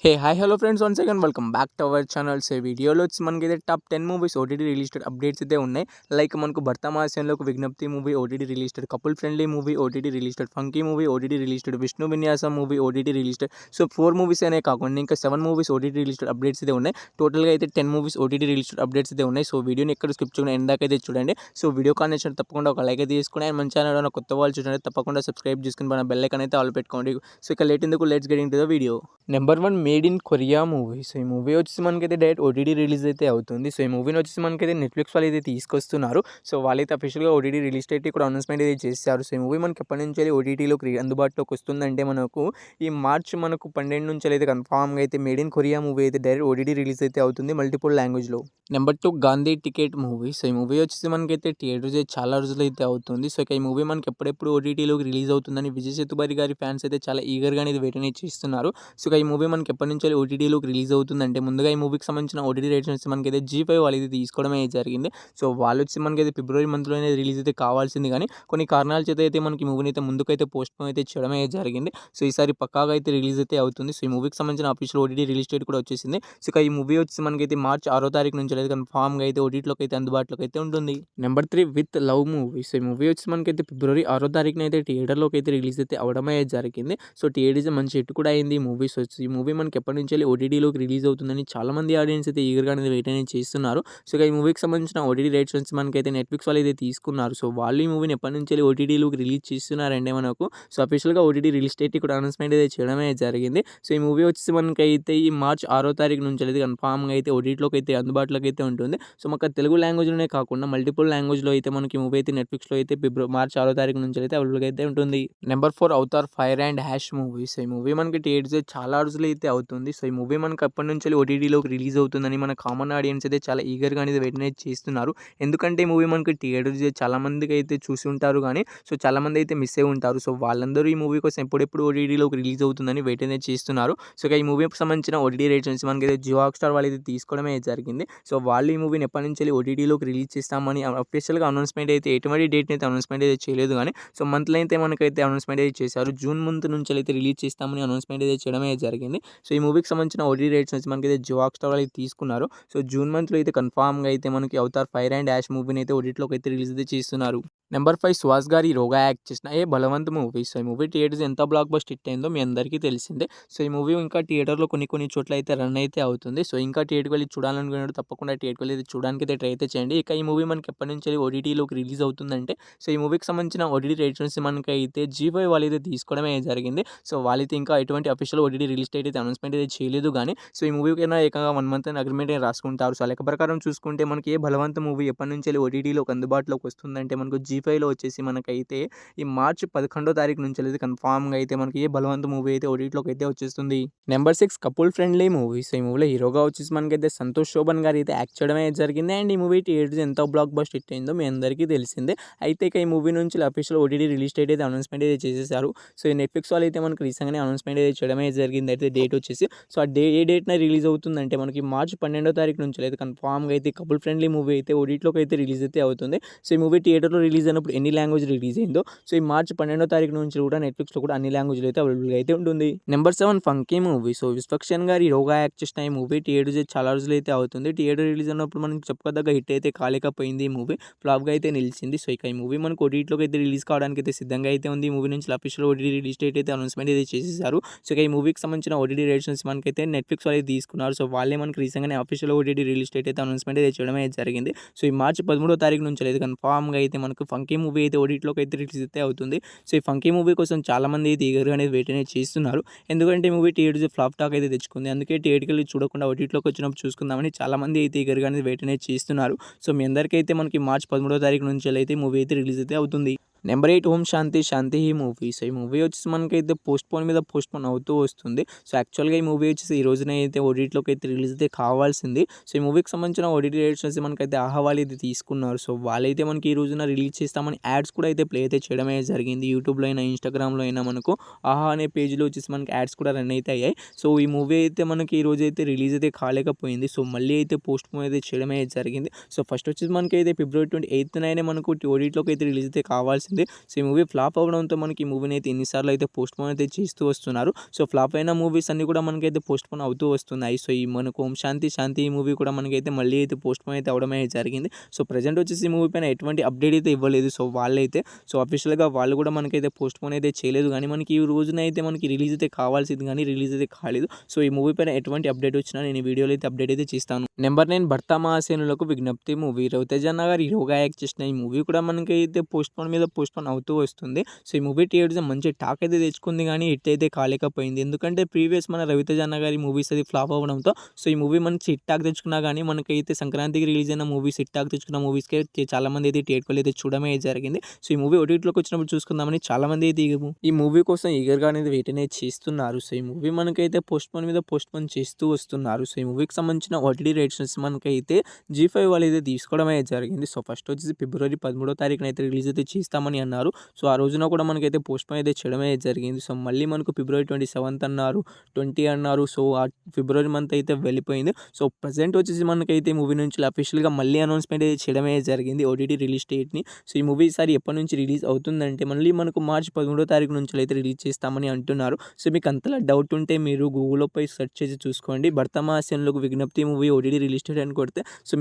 Hey hi hello friends once again welcome back to our channel. So ఈ వీడియోలో వచ్చి మనకైతే top 10 movies OTT released updates అయితే ఉన్నాయి. లైక్ మనకు భర్తమాస్యంలో ఒక విజ్ఞప్తి movie OTT released, couple friendly movie OTT released, funky movie OTT released, Vishnu Vinyasam movie OTT released. So 4 movies అనే కాకుండా ఇంకా 7 మూవీస్ ఓటీటీ రిలీజ్డ్ అప్డేట్స్ అయితే ఉన్నాయి. టోటల్గా అయితే 10 మూవీస్ ఓటీటీ రిలీజ్డ్ అప్డేట్స్ అయితే ఉన్నాయి. సో వీడియోని ఎక్కడ స్కిప్ చేయకుండా ఎందాక అయితే చూడండి. సో వీడియో కాల్ నచ్చిన తప్పకుండా ఒక లైక్ అయితే తీసుకుని, అండ్ మన ఛానల్ కొత్త వాళ్ళు చూడండి తప్పకుండా సబ్స్క్రైబ్ చేసుకుని మన బెల్ ఐకాన్ అయితే ఆల్ పెట్టుకోండి. సో ఇక లేట్ ఎందుకు, let's get into the video. Number 1 made in Korea movie. So ఈ మూవీ వచ్చేసి మనకైతే డైరెక్ట్ ఓటీటీ రిలీజ్ అయితే అవుతుంది. సో ఈ మూవీని వచ్చేసి మనకైతే నెట్ఫ్లిక్స్ వాళ్ళు అయితే తీసుకొస్తున్నారు. సో వాళ్ళైతే అఫీషియల్గా ఓటీటీ రిలీజ్ డేట్ కూడా అనౌన్స్మెంట్ అయితే చేశారు. సో ఈ మూవీ మనకి ఎప్పటి నుంచి ఓటీటీలోకి అందుబాటులోకి వస్తుందంటే మనకు ఈ మార్చ్ మనకు 12 నుంచి అయితే కన్ఫామ్గా అయితే మేడ్ ఇన్ కొరియా మూవీ అయితే డైరెక్ట్ ఓటీటీ రిలీజ్ అయితే అవుతుంది మల్టిపుల్ లాంగ్వేజ్లో. Number 2 Gandhi ticket movie. So ఈ మూవీ వచ్చేసి మనకైతే థియేటర్స్ అయితే చాలా రోజులు అయితే అవుతుంది. సో ఇక ఈ మూవీ మనకి ఎప్పుడెప్పుడు ఓటీటీలోకి రిలీజ్ అవుతుందని విజయ్ సేతుపతి గారి ఫ్యాన్స్ అయితే చాలా ఈగర్గా అనేది వెయిట్ అనేది చేస్తున్నారు. సో ఇక ఈ మూవీ మనకి ఎప్పటి నుంచి ఓటీటీలోకి రిలీజ్ అవుతుందంటే ముందుగా ఈ మూవీకి సంబంధించిన ఓటీటీ రైట్స్ వచ్చి మనకైతే G5 వాళ్ళు అయితే తీసుకోవడమే జరిగింది. సో వాళ్ళు వచ్చి మనకైతే ఫిబ్రవరి మంత్లోనే రిలీజ్ అయితే కావాల్సింది, కానీ కొన్ని కారణాల చేత అయితే మనకి మూవీని అయితే ముందుకైతే పోస్ట్ పోన్ అయితే చేయడమే జరిగింది. సో ఈసారి పక్కాగా అయితే రిలీజ్ అయితే అవుతుంది. సో ఈ మూవీకి సంబంధించిన అఫీషియల్ ఓటీటీ రిలీజ్ డేట్ కూడా వచ్చేసింది. సో ఇక ఈ మూవీ వచ్చి మనకైతే మార్చ్ 6వ తారీఖు నుంచి అయితే కన్ఫామ్గా అయితే ఓటీటీలోకి అయితే అందుబాటులోకి అయితే ఉంటుంది. Number 3 with love movie. So ఈ మూవీ వచ్చి మనకైతే ఫిబ్రవరి 6వ తారీఖున అయితే థియేటర్లోకి అయితే రిలీజ్ అయితే అవడమే జరిగింది. సో థియేటర్స్ మంచి హిట్ కూడా అయింది ఈ మూవీస్ వచ్చి. ఈ మూవీ మనకి ఎప్పటి నుంచి ఓటీటీలోకి రిలీజ్ అవుతుందని చాలా మంది ఆడియన్స్ అయితే ఈగర్గా అనేది వెయిట్ అనేది చేస్తున్నారు. సో ఇక ఈ మూవీకి సంబంధించిన ఓటీటీ రైట్స్ వచ్చి మనకైతే నెట్ఫ్లిక్స్ వాళ్ళు అయితే తీసుకున్నారు. సో వాళ్ళు ఈ మూవీని ఎప్పటి నుంచి ఓటీటీలోకి రిలీజ్ చేస్తున్నారంటే మనకు సో అఫీషియల్గా ఓటీటీ రిలీజ్ డేట్ కూడా అనౌన్స్మెంట్ అయితే చేయడమే జరిగింది. సో ఈ మూవీ వచ్చేసి మనకైతే ఈ మార్చ్ 6వ తారీఖు నుంచి అయితే కన్ఫామ్గా అయితే ఓటీటీలోకి అయితే అందుబాటులోకి అయితే ఉంటుంది. సో మనకు తెలుగు లాంగ్వేజ్లోనే కాకుండా మల్టిపుల్ లాంగ్వేజ్లో అయితే మనకి మూవీ అయితే నెట్ఫ్లిక్స్లో అయితే మార్చ్ 6వ తారీఖు నుంచి అయితే అవైలబుల్గా అయితే ఉంటుంది. Number 4 Avatar fire and hash movie. So ఈ మూవీ మనకి థియేటర్స్ చాలా రోజులు అయితే అవుతుంది. సో ఈ మూవీ మనకి అప్పటి నుంచి ఓటీటీలోకి రిలీజ్ అవుతుందని మన కామన్ ఆడియన్స్ అయితే చాలా ఈగర్గా అనేది వెయిట్ అనేది చేస్తున్నారు. ఎందుకంటే ఈ మూవీ మనకి థియేటర్స్ చాలా మందికి అయితే చూసి ఉంటారు, కానీ సో చాలా మంది అయితే మిస్ అయి ఉంటారు. సో వాళ్ళందరూ ఈ మూవీ కోసం ఎప్పుడెప్పుడు ఓటీటీలోకి రిలీజ్ అవుతుందని వెయిట్ అనేది చేస్తున్నారు. సో ఈ మూవీకి సంబంధించిన ఓటీటీ రైట్స్ నుంచి మనకైతే జియో హాట్‌స్టార్ వాళ్ళు అయితే తీసుకోవడమే జరిగింది. సో వాళ్ళు ఈ మూవీని ఎప్పటి నుంచి ఓటీటీలోకి రిలీజ్ చేస్తామని అఫీషియల్గా అనౌన్స్మెంట్ అయితే ఎటువంటి డేట్ని అయితే అనౌన్స్మెంట్ అయితే చేయలేదు, కానీ సో మంత్లో అయితే మనకైతే అనౌన్స్మెంట్ అయితే చేశారు. జూన్ మంత్ నుంచి అయితే రిలీజ్ చేస్తామని అనౌన్స్మెంట్ అయితే చేయడమే జరిగింది. సో ఈ మూవీకి సంబంధించిన ఓటీటీ రైట్స్ నుంచి మనకైతే జియో హాట్‌స్టార్ వాళ్ళు తీసుకున్నారు. సో జూన్ మంత్లో అయితే కన్ఫామ్గా అయితే మనకి అవతార్ ఫైర్ అండ్ యాష్ మూవీని అయితే ఓటీటీలోకి అయితే రిలీజ్ అయితే చేస్తున్నారు. నెంబర్ 5 సుహాస్ గారి హీరోగా యాక్ట్ చేసిన ఏ బలవంత్ మూవీ. సో ఈ మూవీ థియేటర్స్ ఎంత బ్లాక్ బస్టర్ హిట్ అయిందో మీ అందరికీ తెలిసిందే. సో ఈ మూవీ ఇంకా థియేటర్లో కొన్ని చోట్ల అయితే రన్ అయితే అవుతుంది. సో ఇంకా థియేటర్కి వెళ్ళి చూడాలనుకున్నాడు తప్పకుండా థియేటర్కి వెళ్ళి చూడడానికి అయితే ట్రై అయితే చేయండి. ఇక ఈ మూవీ మనకి ఎప్పటి నుంచి ఓటీటీలోకి రిలీజ్ అవుతుందంటే సో ఈ మూవీకి సంబంధించిన ఓటీటీ రైట్స్ మనకి అయితే G5 వాళ్ళు అయితే తీసుకోవడమే జరిగింది. సో వాళ్ళైతే ఇంకా ఎటువంటి అఫీషియల్ ఓటీటీ రిలీజ్ డేట్ అయితే అనౌన్స్మెంట్ అయితే చేయలేదు, కానీ సో ఈ మూవీకి ఏకంగా 1 మంత్ అగ్రిమెంట్ రాసుకుంటారు. సో లెక్క ప్రకారం చూసుకుంటే మనకి ఏ బలవంత్ మూవీ ఎప్పటి నుంచి ఓటీటీలోకి అందుబాటులోకి వస్తుందంటే మనకు G5లో వచ్చేసి మనకైతే ఈ మార్చి 11వ తారీఖు నుంచి అయితే కన్ఫామ్గా అయితే మనకి ఏ బలవంత్ మూవీ అయితే ఓటీటీలోకి అయితే వచ్చేస్తుంది. Number 6 couple friendly movie. So ఈ మూవీలో హీరోగా వచ్చేసి మనకైతే సంతోష్ శోభన్ గారు అయితే యాక్ట్ చేయడమే జరిగింది. అండ్ ఈ మూవీ థియేటర్స్ ఎంత బ్లాక్ బస్టర్ హిట్ అయిందో మీ అందరికీ తెలిసిందే. అయితే ఇక ఈ మూవీ నుంచి అఫీషియల్ ఓటీటీ రిలీజ్ డేట్ అయితే అనౌన్స్మెంట్ అయితే చేసేసారు. సో ఈ నెట్ఫ్లిక్స్ వాళ్ళు అయితే మనకి రీసెంట్గానే అనౌన్స్మెంట్ అయితే చేయడమే జరిగింది. అయితే డేట్ వచ్చేసి సో ఆ ఏ డేట్న రిలీజ్ అవుతుందంటే మనకి మార్చి 12వ తారీఖు నుంచి అయితే కన్ఫామ్గా అయితే కపుల్ ఫ్రెండ్లీ మూవీ అయితే ఓటీటీలోకి అయితే రిలీజ్ అయితే అవుతుంది. సో ఈ మూవీ థియేటర్లో రిలీజ్ అయినప్పుడు ఎన్ని లాంగ్వేజ్ రిలీజ్ అయిందో సో ఈ మార్చి 12వ తారీఖు నుంచి కూడా నెట్ఫ్లిక్స్లో కూడా అన్ని లాంగ్వేజ్లో అయితే అవైలబుల్గా అయితే ఉంటుంది. Number 7 funky movie. So Vishwaksen గారి హీరోగా యాక్ట్ చేసిన ఈ మూవీ థియేటర్స్ చాలా రోజులు అయితే అవుతుంది. థియేటర్ రిలీజ్ అయినప్పుడు మనకి చెప్పుకోదగ్గ హిట్ అయితే కాలేకపోయింది. ఈ మూవీ ఫ్లాప్గా అయితే నిలిచింది. సో ఇక ఈ మూవీ మనకు ఓటీటీలోకి అయితే రిలీజ్ కావడానికి అయితే సిద్ధంగా అయితే ఉంది. ఈ మూవీ నుంచి అఫీషియల్ ఓటీటీ రిలీజ్ డేట్ అయితే అనౌన్స్మెంట్ అయితే చేసేసారు. సో ఇక ఈ మూవీకి సంబంధించిన ఓటీటీ రైట్స్ నుంచి మనకైతే నెట్ఫ్లిక్స్ వాళ్ళు తీసుకున్నారు. సో వాళ్ళే మనకి రీసెంట్గానే అఫీషియల్ ఓటీటీ రిలీజ్ డేట్ అయితే అనౌన్స్మెంట్ అయితే చేయడమే జరిగింది. సో ఈ మార్చి 13వ తారీఖు నుంచి అయితే కన్ఫామ్గా అయితే మనకు ఫంకీ మూవీ అయితే ఓటీటీలోకి అయితే రిలీజ్ అయితే అవుతుంది. సో ఈ ఫంకీ మూవీ కోసం చాలా మంది అయితే ఈగర్గా అనేది వెయిట్ అనేది చేస్తున్నారు. ఎందుకంటే ఈ మూవీ థియేటర్స్ ఫ్లాప్ టాక్ అయితే తెచ్చుకుంది. అందుకే థియేటర్కి వెళ్ళి చూడకుండా ఓటీటీలోకి వచ్చినప్పుడు చూసుకుందామని చాలా మంది అయితే ఈగర్గా అనేది వెయిట్ అనేది చేస్తున్నారు. సో మీ అందరికీ మనకి మార్చి 13వ తారీఖు నుంచి అయితే మూవీ అయితే రిలీజ్ అయితే అవుతుంది. నెంబర్ 8 ఓం శాంతి శాంతి ఈ మూవీ. సో ఈ మూవీ వచ్చేసి మనకైతే పోస్ట్పోన్ మీద పోస్ట్పోన్ అవుతూ వస్తుంది. సో యాక్చువల్గా ఈ మూవీ వచ్చేసి ఈ రోజున అయితే ఓటీటీలోకి అయితే రిలీజ్ అయితే కావాల్సింది. సో ఈ మూవీకి సంబంధించిన ఓటీటీ రైట్స్ వచ్చి మనకైతే ఆహా వాళ్ళు అయితే తీసుకున్నారు. సో వాళ్ళైతే మనకి ఈ రోజున రిలీజ్ చేస్తామని యాడ్స్ కూడా అయితే ప్లే అయితే చేయడమే జరిగింది. యూట్యూబ్లో అయినా ఇన్స్టాగ్రామ్లో అయినా మనకు ఆహా అనే పేజ్లో వచ్చేసి మనకి యాడ్స్ కూడా రన్ అయితే అయ్యాయి. సో ఈ మూవీ అయితే మనకి ఈ రోజు అయితే రిలీజ్ అయితే కాలేకపోయింది. సో మళ్ళీ అయితే పోస్ట్పోన్ అయితే చేయడమే జరిగింది. సో ఫస్ట్ వచ్చేసి మనకి అయితే ఫిబ్రవరి 28న మనకు ఓటీటీలోకి అయితే రిలీజ్ అయితే కావాల్సింది. చేసింది. సో ఈ మూవీ ఫ్లాప్ అవ్వడంతో మనకి ఈ మూవీని అయితే ఎన్నిసార్లు అయితే పోస్ట్‌పోన్ అయితే చేస్తూ వస్తున్నారు. సో ఫ్లాప్ అయిన మూవీస్ అన్నీ కూడా మనకైతే పోస్ట్‌పోన్ అవుతూ వస్తున్నాయి. సో ఈ మనకు 'ఓం శాంతి ఈ మూవీ కూడా మనకైతే మళ్ళీ అయితే పోస్ట్‌పోన్ అయితే అవ్వడం అయితే జరిగింది. సో ప్రెజెంట్ వచ్చేసి ఈ మూవీ పైన ఎటువంటి అప్డేట్ అయితే ఇవ్వలేదు. సో వాళ్ళైతే అఫీషియల్‌గా వాళ్ళు కూడా మనకైతే పోస్ట్‌పోన్ అయితే చేయలేదు గానీ, మనకి ఈ రోజున అయితే మనకి రిలీజ్ అయితే కావాల్సింది గానీ రిలీజ్ అయితే కాలేదు. సో ఈ మూవీ పైన ఎటువంటి అప్డేట్ వచ్చినా నేను ఈ వీడియోలో అయితే అప్డేట్ అయితే చేస్తాను. నెంబర్ 9 భర్త మహాశయునులకు విజ్ఞప్తి మూవీ. రవితేజ అన్న గారు హీరోగా యాక్ట్ చేసిన ఈ మూవీ కూడా మనకైతే పోస్ట్‌పోన్ మీద పోస్ట్‌పోన్ అవుతూ వస్తుంది. సో ఈ మూవీ థియేటర్స్ మంచి టాక్ అయితే తెచ్చుకుంది గానీ హిట్ అయితే కాలేకపోయింది. ఎందుకంటే ప్రీవియస్ మన రవితేజ అన్న గారి మూవీస్ అది ఫ్లాప్ అవ్వడంతో సో ఈ మూవీ మంచి హిట్ టాక్ తెచ్చుకున్నా గానీ మనకైతే సంక్రాంతికి రిలీజ్ అయిన మూవీస్ హిట్ టాక్ తెచ్చుకున్న మూవీస్‌కి చాలామంది అయితే థియేటర్‌లో అయితే చూడడమే జరిగింది. సో ఈ మూవీ ఓటీటీలోకి వచ్చినప్పుడు చూసుకుందామని చాలామంది అయితే ఈ మూవీ కోసం ఈగర్‌గా అనేది వెయిట్ అనేది చేస్తున్నారు. సో ఈ మూవీ మనకైతే పోస్ట్‌పోన్ మీద పోస్ట్‌పోన్ చేస్తూ వస్తున్నారు. సో ఈ మూవీకి సంబంధించిన ఓటీటీ రైట్స్ మనకైతే జీ5 వాళ్ళు అయితే తీసుకోవడం అయితే జరిగింది. సో ఫస్ట్ వచ్చేసి ఫిబ్రవరి 13వ తారీఖున అయితే రిలీజ్ అయితే చేస్తామని అన్నారు. సో ఆ రోజున కూడా మనకైతే పోస్ట్‌పోన్ అయితే చేయడం అయితే జరిగింది. సో మళ్ళీ మనకు ఫిబ్రవరి 27th అన్నారు, 20 అన్నారు. సో ఆ ఫిబ్రవరి మంత్ అయితే వెళ్ళిపోయింది. సో ప్రెజెంట్ వచ్చేసి మనకైతే మూవీ నుంచి అఫీషియల్‌గా మళ్ళీ అనౌన్స్‌మెంట్ అయితే చేయడం అయితే జరిగింది ఓటీటీ రిలీజ్ డేట్‌ని. సో ఈ మూవీ ఈసారి ఎప్పటి నుంచి రిలీజ్ అవుతుందంటే మళ్ళీ మనకు మార్చి 13వ తారీఖు నుంచి అయితే రిలీజ్ చేస్తామని అంటున్నారు. సో మీకు అంతలా డౌట్ ఉంటే మీరు గూగుల్‌లో పోయి సెర్చ్ చేసి చూసుకోండి. భర్త మహాశయునులకు విజ్ఞప్తి మూవీ ఓటీటీ రిలీజ్ డేట్ అని కొడితే సో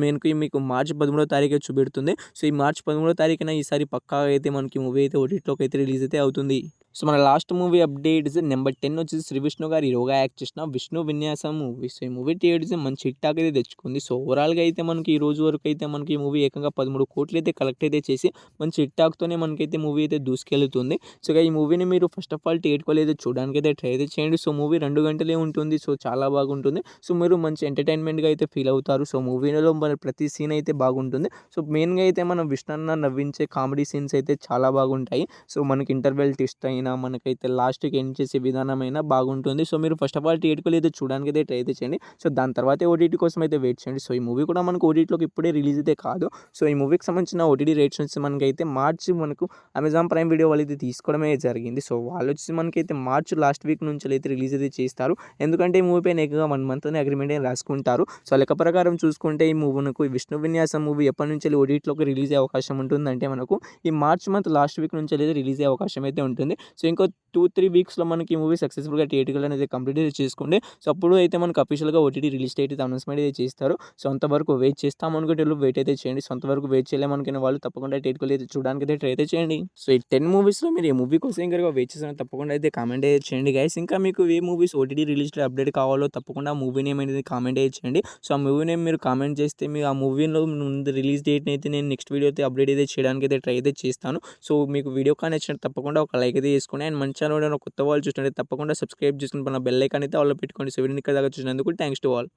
మీకు మార్చి 13వ తారీఖే చూపెడుతుంది. సో ఈ మార్చి 13వ తారీఖున ఈసారి పక్కాగా అయితే మనకి మూవీ అయితే ఓటీటీలోకి అయితే రిలీజ్ అయితే అవుతుంది. సో మన లాస్ట్ మూవీ అప్డేట్స్ నెంబర్ 10 వచ్చేసి శ్రీ విష్ణు గారు హీరోగా యాక్ట్ చేసిన విష్ణు విన్యాసం మూవీ. సో ఈ మూవీ థియేటర్స్ మంచి హిట్ టాక్ అయితే తెచ్చుకుంది. సో ఓవరాల్‌గా అయితే మనకి ఈ రోజు వరకు అయితే మనకి ఈ మూవీ ఏకంగా 13 కోట్లు అయితే కలెక్ట్ అయితే చేసి మంచి హిట్ టాక్‌తోనే మనకైతే మూవీ అయితే దూసుకెళ్తుంది. సో ఈ మూవీని మీరు ఫస్ట్ ఆఫ్ ఆల్ థియేటర్‌లో అయితే చూడడానికి అయితే ట్రై అయితే చేయండి. సో మూవీ 2 గంటలే ఉంటుంది. సో చాలా బాగుంటుంది. సో మీరు మంచి ఎంటర్‌టైన్‌మెంట్‌గా అయితే ఫీల్ అవుతారు. సో మూవీలో మరి ప్రతి సీన్ అయితే బాగుంటుంది. సో మెయిన్‌గా అయితే మనం విష్ణు అన్న నవ్వించే కామెడీ సీన్స్ అయితే చాలా బాగుంటాయి. సో మనకి ఇంటర్వెల్ ట్విస్ట్ అయినా మనకైతే లాస్ట్‌కి ఎండ్ చేసే విధానమైనా బాగుంటుంది. సో మీరు ఫస్ట్ ఆఫ్ ఆల్ థియేటర్‌లో అయితే చూడడానికి అయితే ట్రై అయితే చేయండి. సో దాని తర్వాతే ఓటీటీ కోసం అయితే వెయిట్ చేయండి. సో ఈ మూవీ కూడా మనకు ఓటీటీలోకి ఇప్పుడే రిలీజ్ అయితే కాదు. సో ఈ మూవీకి సంబంధించిన ఓటీటీ రేట్స్ వచ్చి మనకైతే మార్చి మనకు అమెజాన్ ప్రైమ్ వీడియో వాళ్ళు అయితే తీసుకోవడమే జరిగింది. సో వాళ్ళు వచ్చి మనకైతే మార్చి లాస్ట్ వీక్ నుంచి అయితే రిలీజ్ అయితే చేస్తారు. ఎందుకంటే ఈ మూవీ పైన ఏకంగా 1 మంత్ అగ్రిమెంట్ అని రాసుకుంటారు. సో లెక్క ప్రకారం చూసుకుంటే ఈ మూవీ మనకు విష్ణు విన్యాసం మూవీ ఎప్పటి నుంచి ఓటీటీలోకి రిలీజ్ అయ్యే అవకాశం ఉంటుందంటే మనకు ఈ మార్చ్ మంత్ లాస్ట్ వీక్ నుంచి అయితే రిలీజ్ అయ్యే అవకాశం అయితే ఉంటుంది. సో ఇంకో 2-3 వీక్స్‌లో మనకి ఈ మూవీ సక్సెస్‌ఫుల్‌గా థియేటర్‌లో అనేది కంప్లీట్ అయితే చేసుకోండి. సో అప్పుడు అయితే మనకు అఫీషియల్‌గా ఓటీటీ రిలీజ్ డేట్ అయితే అనౌన్స్‌మెంట్ అయితే చేస్తారు. సో అంతవరకు వెయిట్ చేస్తాం అనుకునేటోళ్ళు వెయిట్ అయితే చేయండి. సో అంతవరకు వెయిట్ చేయలేమనుకునే వాళ్ళు తప్పకుండా థియేటర్‌లో అయితే చూడడానికి అయితే ట్రై అయితే చేయండి. సో ఈ 10 మూవీస్‌లో మీరు ఏ మూవీ కోసం ఇంకా వెయిట్ చేస్తారో తప్పకుండా అయితే కామెంట్ అయితే చేయండి గైస్. ఇంకా మీకు ఏ మూవీస్ ఓటీటీ రిలీజ్ అప్డేట్ కావాలో తప్పకుండా మూవీ నేమ్ అనేది కామెంట్ అయితే చేయండి. సో ఆ మూవీ నేమ్ మీరు కామెంట్ చేస్తే మీరు ఆ మూవీలో ముందు రిలీజ్ డేట్‌ని అయితే నేను నెక్స్ట్ వీడియో అయితే అప్డేట్ అయితే చేయడానికి అయితే ట్రై అయితే చేస్తాను. సో మీకు వీడియో కానీ నచ్చినట్టు తప్పకుండా ఒక లైక్ అయితే చేసుకోండి. అండ్ మన ఛానల్ కొత్త వాళ్ళు చూసినట్లయితే తప్పకుండా సబ్స్క్రైబ్ చేసుకుని పైన బెల్ ఐకాన్ అయితే ఆన్‌లో పెట్టుకోండి. సో వీడియోని ఇక్కడ దాకా చూసినందుకు థాంక్స్ టు ఆల్.